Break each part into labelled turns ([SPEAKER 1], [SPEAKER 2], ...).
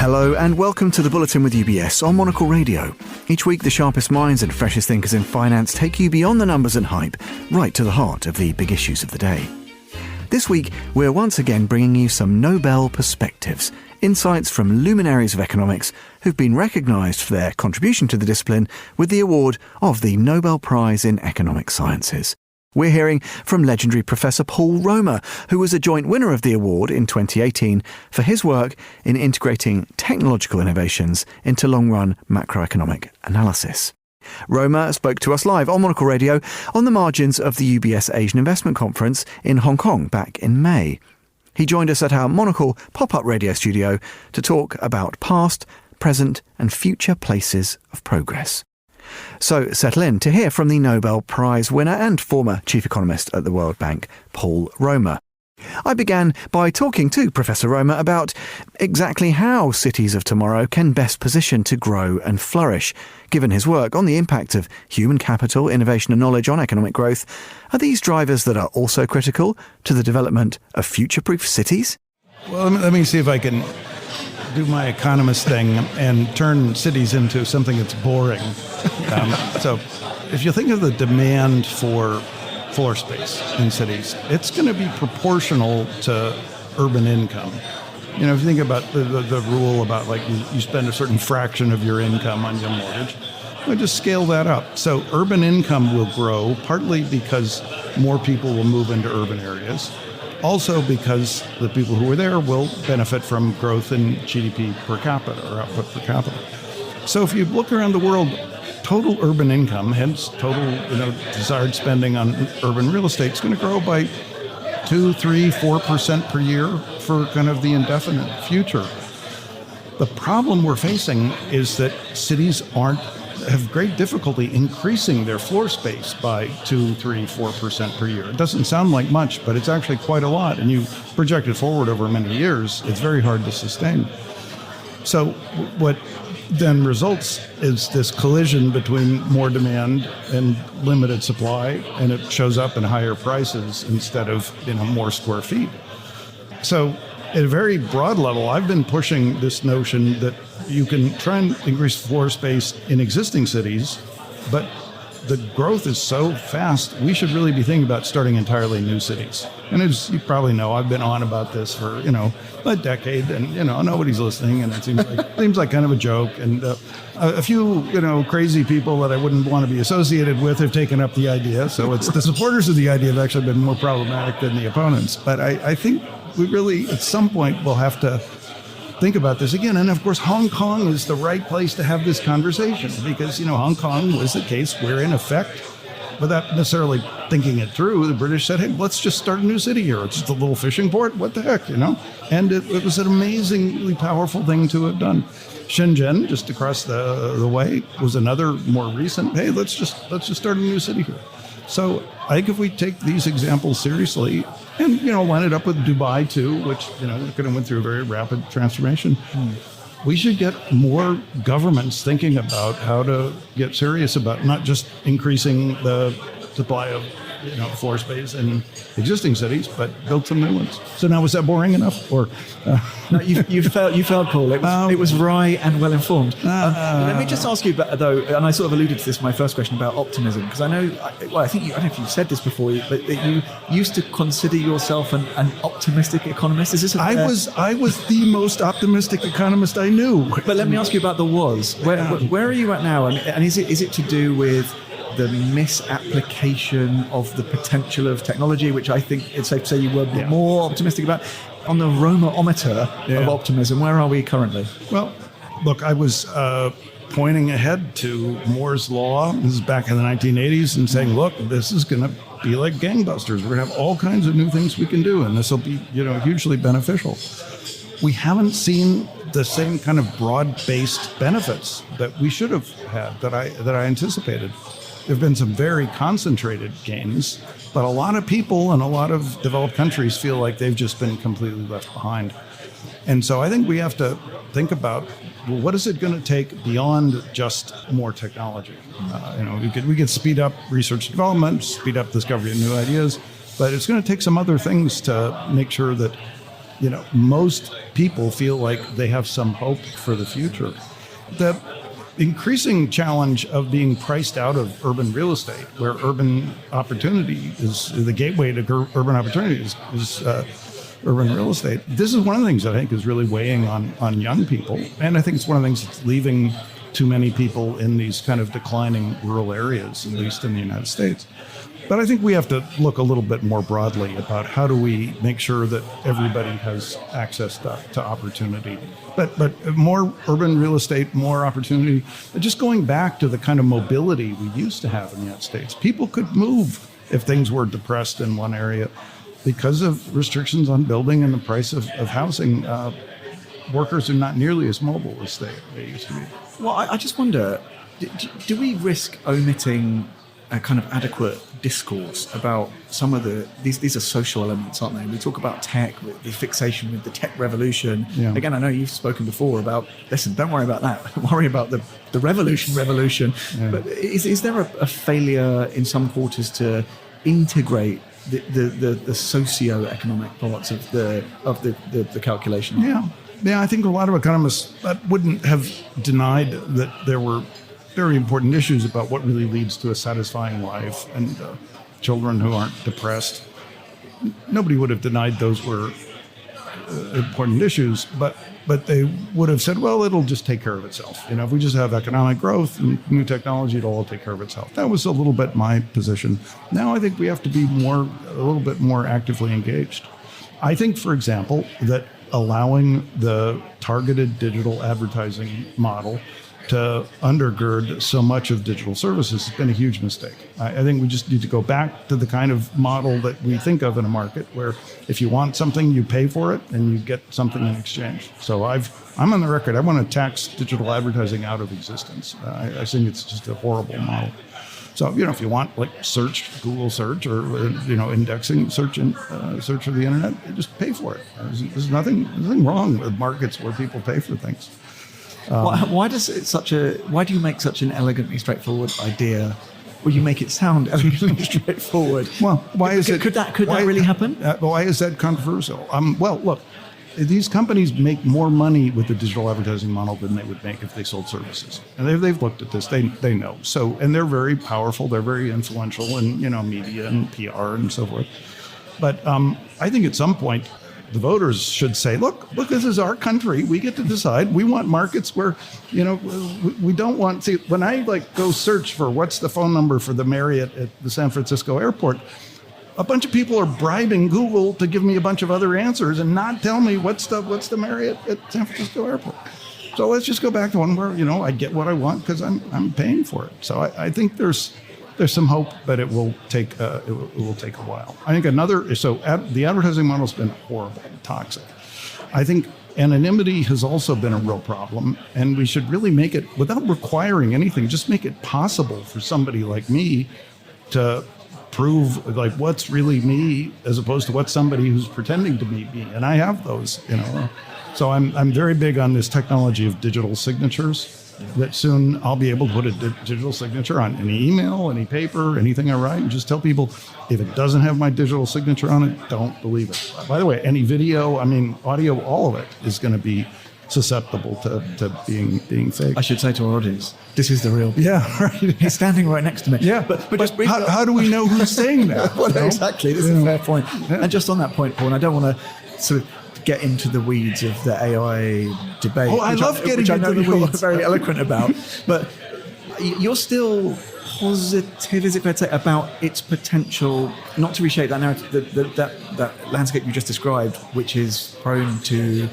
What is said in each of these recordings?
[SPEAKER 1] Hello and welcome to the Bulletin with UBS on Monocle Radio. Each week, the sharpest minds and freshest thinkers in finance take you beyond the numbers and hype, right to the heart of the big issues of the day. This week, we're once again bringing you some Nobel perspectives, insights from luminaries of economics who've been recognised for their contribution to the discipline with the award of the Nobel Prize in Economic Sciences. We're hearing from legendary Professor Paul Romer, who was a joint winner of the award in 2018 for his work in integrating technological innovations into long-run macroeconomic analysis. Romer spoke to us live on Monocle Radio on the margins of the UBS Asian Investment Conference in Hong Kong back in May. He joined us at our Monocle pop-up radio studio to talk about past, present and future places of progress. So settle in to hear from the Nobel Prize winner and former chief economist at the World Bank, Paul Romer. I began by talking to Professor Romer about exactly how cities of tomorrow can best position to grow and flourish. Given his work on the impact of human capital, innovation and knowledge on economic growth, are these drivers that are also critical to the development of future-proof cities?
[SPEAKER 2] Well, let me see if I can do my economist thing and turn cities into something that's boring. So if you think of the demand for floor space in cities, it's going to be proportional to urban income. You know, if you think about the rule about like you spend a certain fraction of your income on your mortgage, we just scale that up. So urban income will grow partly because more people will move into urban areas. Also because the people who are there will benefit from growth in GDP per capita or output per capita. So if you look around the world, total urban income, hence total desired spending on urban real estate, is going to grow by 2, 3, 4% per year for kind of the indefinite future. The problem we're facing is that cities have great difficulty increasing their floor space by 2, 3, 4% per year. It doesn't sound like much, but it's actually quite a lot. And you project it forward over many years, it's very hard to sustain. So what then results is this collision between more demand and limited supply, and it shows up in higher prices instead of more square feet. So at a very broad level, I've been pushing this notion that you can try and increase floor space in existing cities, but the growth is so fast, we should really be thinking about starting entirely new cities. And as you probably know, I've been on about this for, a decade, and, nobody's listening, and it seems like kind of a joke. And a few, crazy people that I wouldn't want to be associated with have taken up the idea. So it's the supporters of the idea have actually been more problematic than the opponents. But I think we really, at some point, will have to think about this again. And of course, Hong Kong is the right place to have this conversation because, Hong Kong was the case where, in effect, without necessarily thinking it through, the British said, hey, let's just start a new city here. It's just a little fishing port. What the heck, And it was an amazingly powerful thing to have done. Shenzhen, just across the way, was another more recent, hey, let's just start a new city here. So I think if we take these examples seriously and, line it up with Dubai too, which, kind of went through a very rapid transformation, we should get more governments thinking about how to get serious about not just increasing the supply of floor space in existing cities, but build some new ones. So now, was that boring enough? Or
[SPEAKER 1] No, you failed, Paul. It was wry and well informed. Let me just ask you, though, and I sort of alluded to this in my first question about optimism, because I know, I don't know if you've said this before, but that you used to consider yourself an optimistic economist. Is this?
[SPEAKER 2] I was the most optimistic economist I knew.
[SPEAKER 1] But let me ask you about the was. Where are you at now? And is it to do with the misapplication of the potential of technology, which I think it's safe to say you were more optimistic about? On the Romer-ometer of optimism, where are we currently?
[SPEAKER 2] Well, look, I was pointing ahead to Moore's Law. This is back in the 1980s, and saying, look, this is going to be like gangbusters. We're going to have all kinds of new things we can do, and this will be, hugely beneficial. We haven't seen the same kind of broad-based benefits that we should have had, that I anticipated. There have been some very concentrated gains, but a lot of people in a lot of developed countries feel like they've just been completely left behind. And so I think we have to think about, well, what is it going to take beyond just more technology? We could speed up research and development, speed up discovery of new ideas, but it's going to take some other things to make sure that most people feel like they have some hope for the future. The increasing challenge of being priced out of urban real estate, where urban opportunity is the gateway to urban opportunity is urban real estate. This is one of the things I think is really weighing on young people. And I think it's one of the things that's leaving too many people in these kind of declining rural areas, at least in the United States. But I think we have to look a little bit more broadly about how do we make sure that everybody has access to opportunity. But more urban real estate, more opportunity. Just going back to the kind of mobility we used to have in the United States. People could move if things were depressed in one area. Because of restrictions on building and the price of housing, workers are not nearly as mobile as they used to be.
[SPEAKER 1] Well, I just wonder, do we risk omitting a kind of adequate discourse about some of these are social elements, aren't they? We talk about tech, the fixation with the tech revolution. Yeah. Again, I know you've spoken before about, listen, don't worry about that. Worry about the revolution. Yeah. But is there a failure in some quarters to integrate the socio-economic parts of the calculation?
[SPEAKER 2] Yeah, I think a lot of economists wouldn't have denied that there were very important issues about what really leads to a satisfying life and children who aren't depressed. Nobody would have denied those were important issues, but they would have said, well, it'll just take care of itself. If we just have economic growth and new technology, it'll all take care of itself. That was a little bit my position. Now I think we have to be a little bit more actively engaged. I think, for example, that allowing the targeted digital advertising model to undergird so much of digital services has been a huge mistake. I think we just need to go back to the kind of model that we think of in a market where if you want something, you pay for it and you get something in exchange. So I'm on the record. I want to tax digital advertising out of existence. I think it's just a horrible model. So, if you want Google search or, indexing, search for the internet, just pay for it. There's nothing wrong with markets where people pay for things.
[SPEAKER 1] Why do you make such an elegantly straightforward idea? Well, you make it sound elegantly straightforward.
[SPEAKER 2] Well, why is it?
[SPEAKER 1] Could that really happen?
[SPEAKER 2] Why is that controversial? Well, look, these companies make more money with the digital advertising model than they would make if they sold services, and they've looked at this. They know. So, and they're very powerful. They're very influential in media and PR and so forth. But I think at some point, the voters should say, look, this is our country. We get to decide. We want markets where, we don't want, see, when I go search for what's the phone number for the Marriott at the San Francisco airport, a bunch of people are bribing Google to give me a bunch of other answers and not tell me what's the Marriott at San Francisco airport. So let's just go back to one where, I get what I want because I'm paying for it. So I think there's some hope, but it will take a while. I think the advertising model has been horrible, toxic. I think anonymity has also been a real problem, and we should really make it, without requiring anything, just make it possible for somebody like me to prove what's really me as opposed to what somebody who's pretending to be me. And I have those, So I'm very big on this technology of digital signatures. That soon I'll be able to put a digital signature on any email, any paper, anything I write, and just tell people if it doesn't have my digital signature on it, don't believe it. By the way, any video, audio, all of it is going to be susceptible to being fake.
[SPEAKER 1] I should say to our audience, this is the real.
[SPEAKER 2] Yeah, right.
[SPEAKER 1] He's standing right next to me.
[SPEAKER 2] Yeah, but just how do we know who's saying that?
[SPEAKER 1] Well, exactly. This is a fair point. Yeah. And just on that point, Paul, and I don't want to sort of get into the weeds of the AI debate.
[SPEAKER 2] Oh, I love getting into the weeds.
[SPEAKER 1] You're very eloquent about. But you're still positive, is it fair to say, about its potential, not to reshape that narrative, that landscape you just described, which is prone to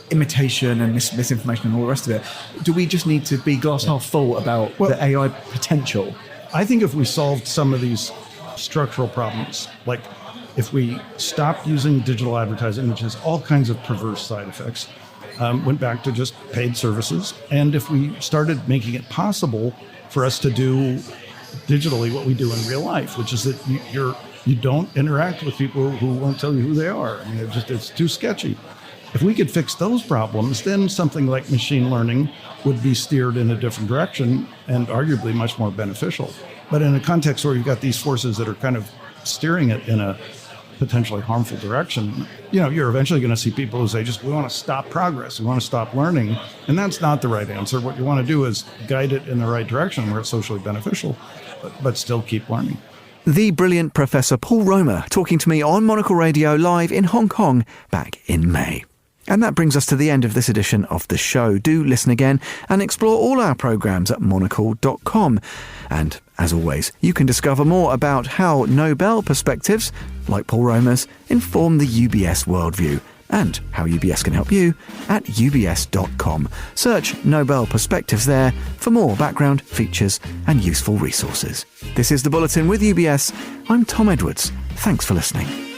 [SPEAKER 1] imitation and misinformation and all the rest of it. Do we just need to be glass half full about the AI potential?
[SPEAKER 2] I think if we solved some of these structural problems, like if we stopped using digital advertising, which has all kinds of perverse side effects, went back to just paid services, and if we started making it possible for us to do digitally what we do in real life, which is that you don't interact with people who won't tell you who they are. It's too sketchy. If we could fix those problems, then something like machine learning would be steered in a different direction and arguably much more beneficial. But in a context where you've got these forces that are kind of steering it in potentially harmful direction, you're eventually going to see people who say, we want to stop progress. We want to stop learning. And that's not the right answer. What you want to do is guide it in the right direction where it's socially beneficial, but still keep learning.
[SPEAKER 1] The brilliant Professor Paul Romer talking to me on Monocle Radio live in Hong Kong back in May. And that brings us to the end of this edition of the show. Do listen again and explore all our programmes at monocle.com. And as always, you can discover more about how Nobel perspectives, like Paul Romer's, inform the UBS worldview and how UBS can help you at ubs.com. Search Nobel Perspectives there for more background, features and useful resources. This is The Bulletin with UBS. I'm Tom Edwards. Thanks for listening.